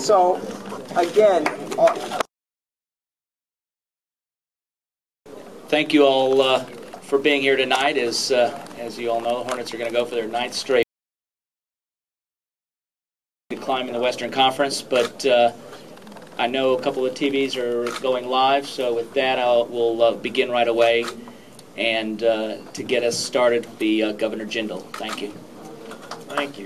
So, again, thank you all for being here tonight. As you all know, the Hornets are going to go for their 9th straight climb in the Western Conference, but I know a couple of TVs are going live, so with that we'll begin right away. And to get us started will be Governor Jindal. Thank you. Thank you.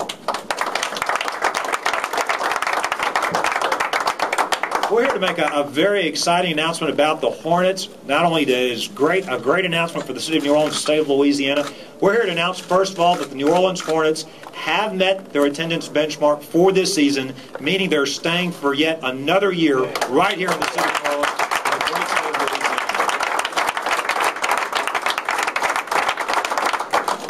We're here to make a very exciting announcement about the Hornets. Not only is a great announcement for the city of New Orleans, the state of Louisiana, we're here to announce, first of all, that the New Orleans Hornets have met their attendance benchmark for this season, meaning they're staying for yet another year right here in the city of New Orleans.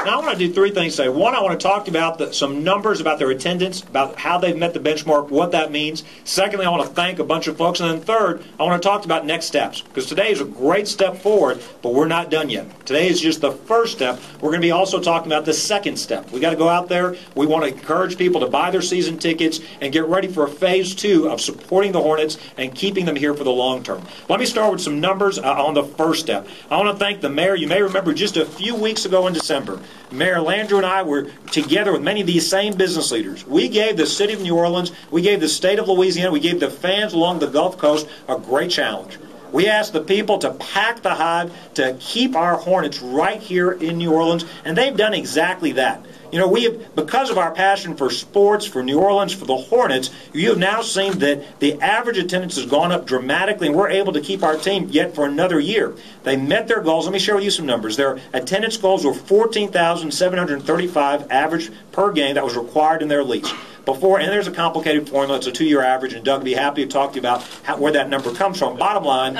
Now, I want to do 3 things today. One, I want to talk about some numbers about their attendance, about how they've met the benchmark, what that means. Secondly, I want to thank a bunch of folks. And then third, I want to talk about next steps, because today is a great step forward, but we're not done yet. Today is just the first step. We're going to be also talking about the second step. We got to go out there. We want to encourage people to buy their season tickets and get ready for phase 2 of supporting the Hornets and keeping them here for the long term. Let me start with some numbers on the first step. I want to thank the mayor. You may remember just a few weeks ago in December, Mayor Landrieu and I were together with many of these same business leaders. We gave the city of New Orleans, we gave the state of Louisiana, we gave the fans along the Gulf Coast a great challenge. We asked the people to pack the hive, to keep our Hornets right here in New Orleans, and they've done exactly that. You know, we have, because of our passion for sports, for New Orleans, for the Hornets, you have now seen that the average attendance has gone up dramatically, and we're able to keep our team yet for another year. They met their goals. Let me share with you some numbers. Their attendance goals were 14,735 average per game that was required in their lease. Before, and there's a complicated formula, it's a 2-year average, and Doug would be happy to talk to you about where that number comes from. Bottom line,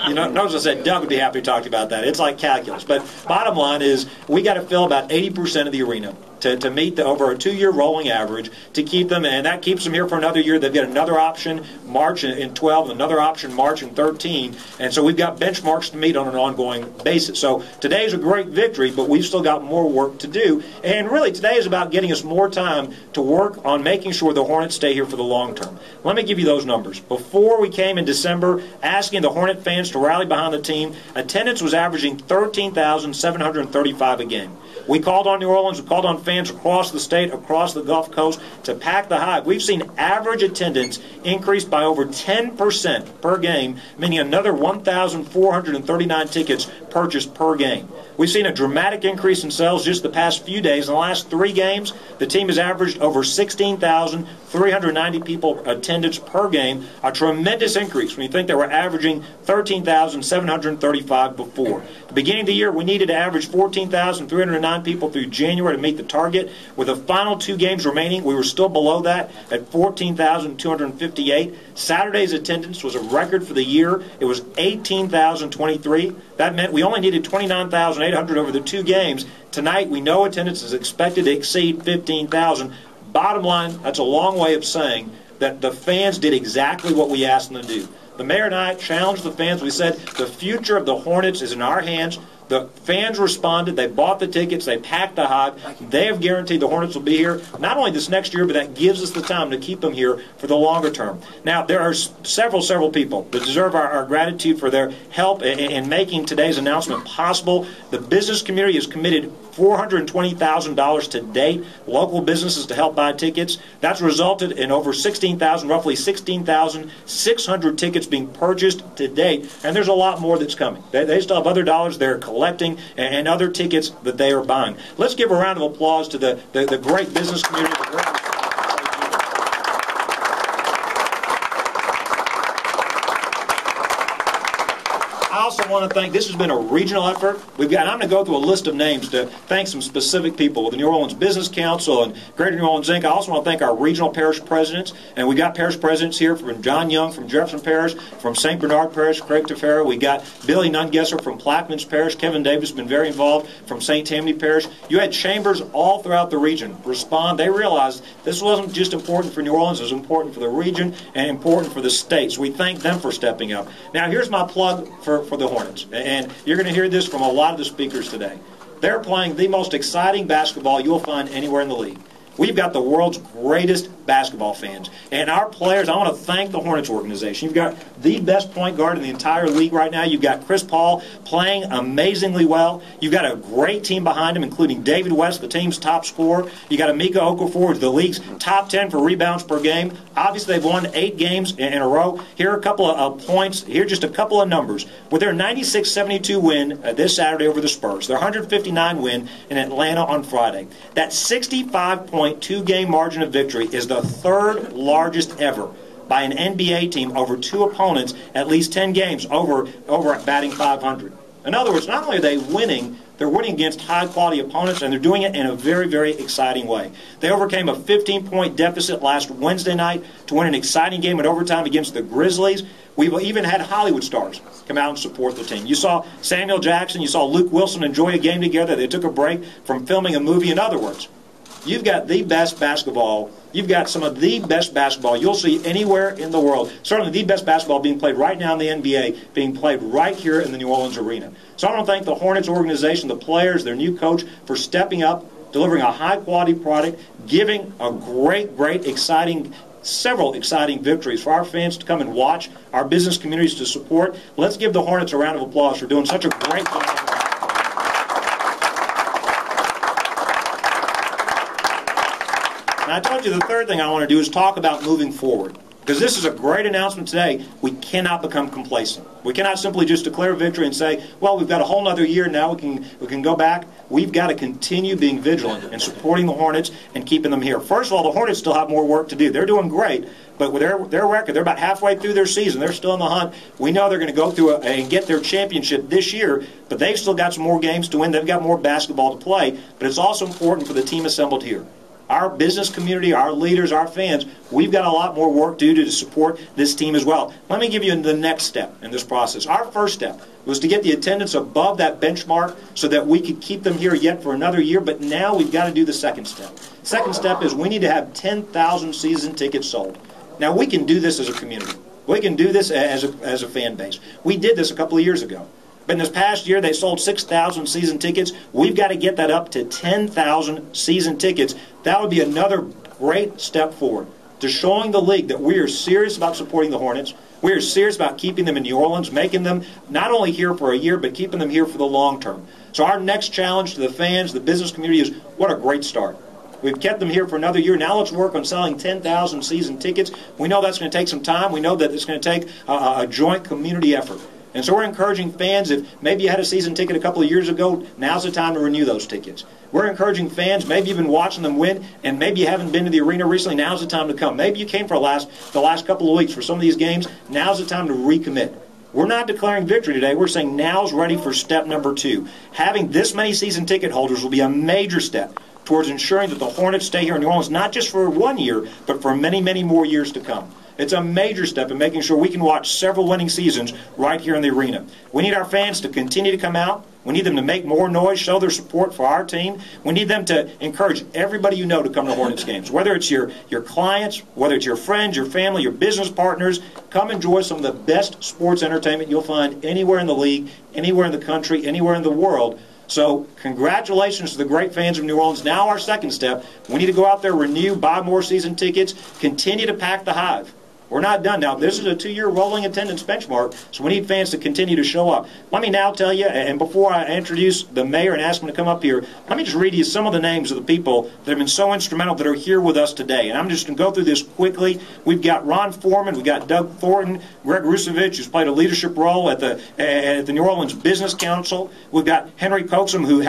you know, notice I said Doug would be happy to talk to you about that. It's like calculus. But bottom line is we got to fill about 80% of the arena to meet the over a 2-year rolling average to keep them, and that keeps them here for another year. They've got another option March in 12, another option March in 13, and so we've got benchmarks to meet on an ongoing basis. So today is a great victory, but we've still got more work to do, and really today is about getting us more time to work on making sure the Hornets stay here for the long term. Let me give you those numbers. Before we came in December asking the Hornet fans to rally behind the team, attendance was averaging 13,735 a game. We called on New Orleans, we called on fans across the state, across the Gulf Coast to pack the hive. We've seen average attendance increase by over 10% per game, meaning another 1,439 tickets purchased per game. We've seen a dramatic increase in sales just the past few days. In the last 3 games, the team has averaged over 16,390 people attendance per game, a tremendous increase when you think they were averaging 13,735 before. At the beginning of the year, we needed to average 14,309 people through January to meet the target. With the final 2 games remaining, we were still below that at 14,258. Saturday's attendance was a record for the year. It was 18,023. That meant we only needed 29,800 over the 2 games. Tonight, we know attendance is expected to exceed 15,000. Bottom line, that's a long way of saying that the fans did exactly what we asked them to do. The mayor and I challenged the fans. We said the future of the Hornets is in our hands. The fans responded. They bought the tickets. They packed the hive. They have guaranteed the Hornets will be here not only this next year, but that gives us the time to keep them here for the longer term. Now, there are several people that deserve our gratitude for their help in making today's announcement possible. The business community has committed $420,000 to date, local businesses to help buy tickets. That's resulted in over 16,000, roughly 16,600 tickets being purchased to date, and there's a lot more that's coming. They still have other dollars they're collecting and other tickets that they are buying. Let's give a round of applause to the great business community. I also want to thank, this has been a regional effort. I'm going to go through a list of names to thank some specific people with the New Orleans Business Council and Greater New Orleans Inc. I also want to thank our regional parish presidents, and we got parish presidents here from John Young from Jefferson Parish, from St. Bernard Parish, Craig Tefera. We got Billy Nungesser from Plaquemines Parish. Kevin Davis has been very involved from St. Tammany Parish. You had chambers all throughout the region respond. They realized this wasn't just important for New Orleans, it was important for the region and important for the state. So we thank them for stepping up. Now here's my plug for the Hornets, and you're going to hear this from a lot of the speakers today. They're playing the most exciting basketball you'll find anywhere in the league. We've got the world's greatest basketball fans. And our players, I want to thank the Hornets organization. You've got the best point guard in the entire league right now. You've got Chris Paul playing amazingly well. You've got a great team behind him, including David West, the team's top scorer. You got Emeka Okafor, the league's top 10 for rebounds per game. Obviously, they've won 8 games in a row. Here are a couple of points. Here are just a couple of numbers. With their 96-72 win this Saturday over the Spurs, their 159 win in Atlanta on Friday, that 65.2 game margin of victory is the third largest ever by an NBA team over 2 opponents at least 10 games over batting 500. In other words, not only are they winning, they're winning against high-quality opponents, and they're doing it in a very, very exciting way. They overcame a 15-point deficit last Wednesday night to win an exciting game in overtime against the Grizzlies. We've even had Hollywood stars come out and support the team. You saw Samuel Jackson, you saw Luke Wilson enjoy a game together. They took a break from filming a movie. In other words, you've got the best basketball. You've got some of the best basketball you'll see anywhere in the world. Certainly the best basketball being played right now in the NBA, being played right here in the New Orleans arena. So I want to thank the Hornets organization, the players, their new coach for stepping up, delivering a high-quality product, giving a great, several exciting victories for our fans to come and watch, our business communities to support. Let's give the Hornets a round of applause for doing such a great job. And I told you the third thing I want to do is talk about moving forward. Because this is a great announcement today. We cannot become complacent. We cannot simply just declare victory and say, well, we've got a whole other year now, we can go back. We've got to continue being vigilant and supporting the Hornets and keeping them here. First of all, the Hornets still have more work to do. They're doing great, but with their record, they're about halfway through their season. They're still in the hunt. We know they're going to go through and get their championship this year, but they've still got some more games to win. They've got more basketball to play, but it's also important for the team assembled here. Our business community, our leaders, our fans, we've got a lot more work to do to support this team as well. Let me give you the next step in this process. Our first step was to get the attendance above that benchmark so that we could keep them here yet for another year, but now we've got to do the second step. Second step is we need to have 10,000 season tickets sold. Now, we can do this as a community. We can do this as a fan base. We did this a couple of years ago. But in this past year, they sold 6,000 season tickets. We've got to get that up to 10,000 season tickets. That would be another great step forward to showing the league that we are serious about supporting the Hornets. We are serious about keeping them in New Orleans, making them not only here for a year, but keeping them here for the long term. So our next challenge to the fans, the business community is, what a great start. We've kept them here for another year. Now let's work on selling 10,000 season tickets. We know that's going to take some time. We know that it's going to take a joint community effort. And so we're encouraging fans, if maybe you had a season ticket a couple of years ago, now's the time to renew those tickets. We're encouraging fans, maybe you've been watching them win, and maybe you haven't been to the arena recently, now's the time to come. Maybe you came for the last couple of weeks for some of these games, now's the time to recommit. We're not declaring victory today. We're saying now's ready for step number 2. Having this many season ticket holders will be a major step towards ensuring that the Hornets stay here in New Orleans, not just for 1 year, but for many, many more years to come. It's a major step in making sure we can watch several winning seasons right here in the arena. We need our fans to continue to come out. We need them to make more noise, show their support for our team. We need them to encourage everybody you know to come to Hornets games, whether it's your clients, whether it's your friends, your family, your business partners. Come enjoy some of the best sports entertainment you'll find anywhere in the league, anywhere in the country, anywhere in the world. So congratulations to the great fans of New Orleans. Now our second step, we need to go out there, renew, buy more season tickets, continue to pack the Hive. We're not done. Now, this is a 2-year rolling attendance benchmark, so we need fans to continue to show up. Let me now tell you, and before I introduce the mayor and ask him to come up here, let me just read you some of the names of the people that have been so instrumental that are here with us today. And I'm just going to go through this quickly. We've got Ron Foreman, we've got Doug Thornton, Greg Rusevich, who's played a leadership role at the New Orleans Business Council. We've got Henry Coxum, who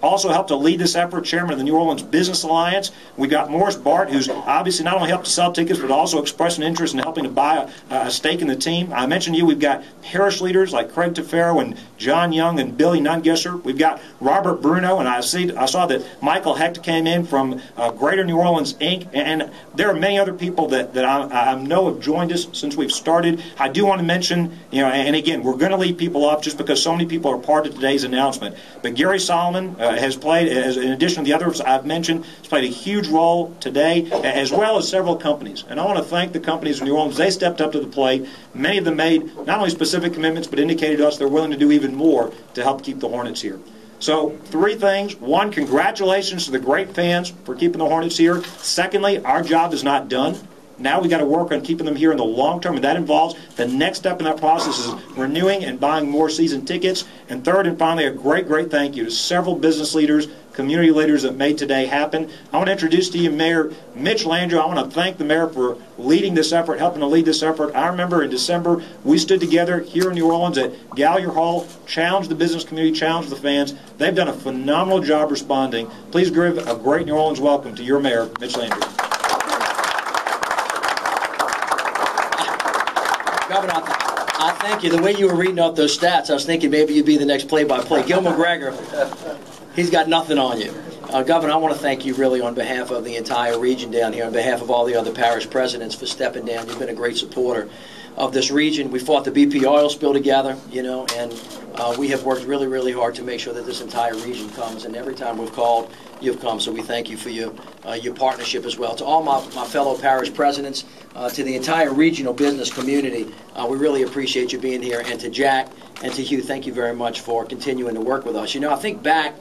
also helped to lead this effort, chairman of the New Orleans Business Alliance. We've got Morris Bart, who's obviously not only helped to sell tickets, but also expressed an interest in helping to buy a stake in the team. I mentioned to you we've got parish leaders like Craig Tefero and John Young and Billy Nungesser. We've got Robert Bruno, and I saw that Michael Hecht came in from Greater New Orleans, Inc., and there are many other people that I know have joined us since we've started. I do want to mention, and again, we're going to leave people off just because so many people are part of today's announcement, but Gary Solomon has played, in addition to the others I've mentioned, has played a huge role today, as well as several companies. And I want to thank the companies in New Orleans. They stepped up to the plate. Many of them made not only specific commitments, but indicated to us they're willing to do even more to help keep the Hornets here. So 3 things. 1, congratulations to the great fans for keeping the Hornets here. Secondly, our job is not done. Now we got to work on keeping them here in the long term, and that involves the next step in that process is renewing and buying more season tickets. And third and finally, a great thank you to several business leaders, community leaders that made today happen. I want to introduce to you Mayor Mitch Landrieu. I want to thank the mayor for leading this effort, helping to lead this effort. I remember in December, we stood together here in New Orleans at Gallier Hall, challenged the business community, challenged the fans. They've done a phenomenal job responding. Please give a great New Orleans welcome to your mayor, Mitch Landrieu. Governor, I thank you. The way you were reading off those stats, I was thinking maybe you'd be the next play-by-play. Gil McGregor, he's got nothing on you. Governor, I want to thank you really on behalf of the entire region down here, on behalf of all the other parish presidents for stepping down. You've been a great supporter of this region. We fought the BP oil spill together, and we have worked really hard to make sure that this entire region comes. And every time we've called, you've come. So we thank you for your partnership as well. To all my fellow parish presidents, to the entire regional business community, we really appreciate you being here. And to Jack and to Hugh, thank you very much for continuing to work with us. I think back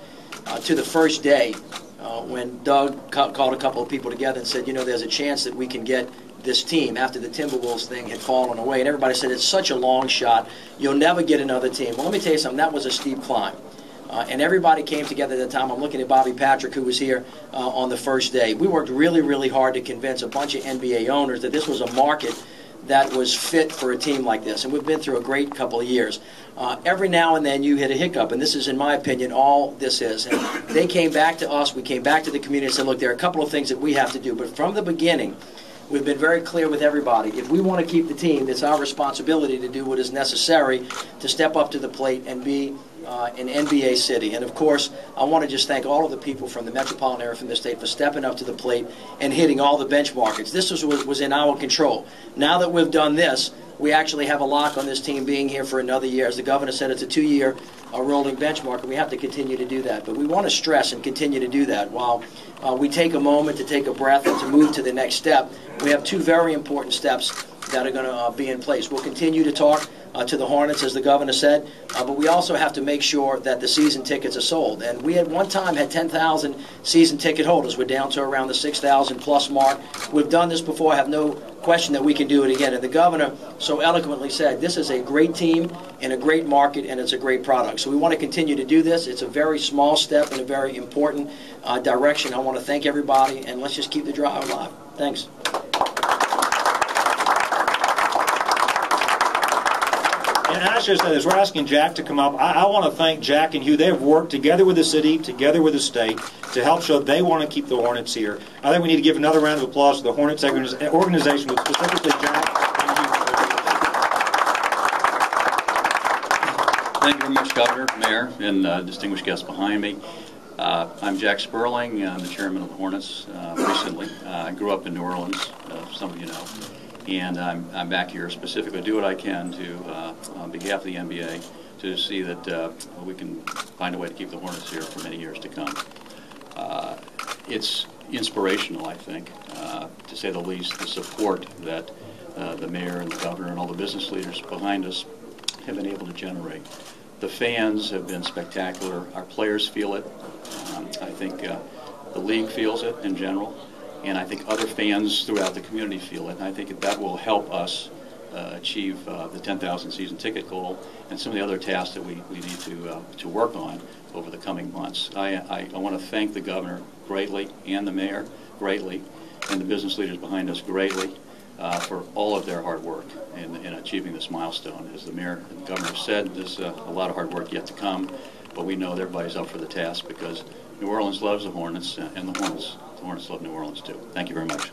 to the first day when Doug called a couple of people together and said, there's a chance that we can get this team after the Timberwolves thing had fallen away. And everybody said, it's such a long shot. You'll never get another team. Well, let me tell you something. That was a steep climb. And everybody came together at the time. I'm looking at Bobby Patrick, who was here on the first day. We worked really hard to convince a bunch of NBA owners that this was a market that was fit for a team like this. And we've been through a great couple of years. Every now and then you hit a hiccup, and this is, in my opinion, all this is. And they came back to us, we came back to the community and said, look, there are a couple of things that we have to do. But from the beginning, we've been very clear with everybody. If we want to keep the team, it's our responsibility to do what is necessary to step up to the plate and be an NBA city. And of course, I want to just thank all of the people from the metropolitan area, from the state, for stepping up to the plate and hitting all the benchmarks. This was in our control. Now that we've done this, we actually have a lock on this team being here for another year. As the governor said, it's a 2-year rolling benchmark, and we have to continue to do that. But we want to stress and continue to do that while we take a moment to take a breath and to move to the next step. We have 2 very important steps that are going to be in place. We'll continue to talk to the Hornets, as the governor said, but we also have to make sure that the season tickets are sold. And we at one time had 10,000 season ticket holders. We're down to around the 6,000 plus mark. We've done this before. I have no question that we can do it again. And the governor so eloquently said, this is a great team in a great market, and it's a great product. So we want to continue to do this. It's a very small step in a very important direction. I want to thank everybody, and let's just keep the drive alive. Thanks. And I should say this, we're asking Jack to come up. I want to thank Jack and Hugh. They have worked together with the city, together with the state, to help show they want to keep the Hornets here. I think we need to give another round of applause to the Hornets organization, but specifically Jack and Hugh. Thank you very much, Governor, Mayor, and distinguished guests behind me. I'm Jack Sperling. I'm the chairman of the Hornets recently. I grew up in New Orleans, some of you know. And I'm back here specifically to do what I can to, on behalf of the NBA, to see that we can find a way to keep the Hornets here for many years to come. It's inspirational, I think, to say the least, the support that the mayor and the governor and all the business leaders behind us have been able to generate. The fans have been spectacular. Our players feel it. I think the league feels it in general. And I think other fans throughout the community feel it. And I think that will help us achieve the 10,000 season ticket goal and some of the other tasks that we need to work on over the coming months. I want to thank the governor greatly, and the mayor greatly, and the business leaders behind us greatly for all of their hard work in achieving this milestone. As the mayor and the governor said, there's a lot of hard work yet to come, but we know everybody's up for the task because New Orleans loves the Hornets, and the Hornets love New Orleans too. Thank you very much.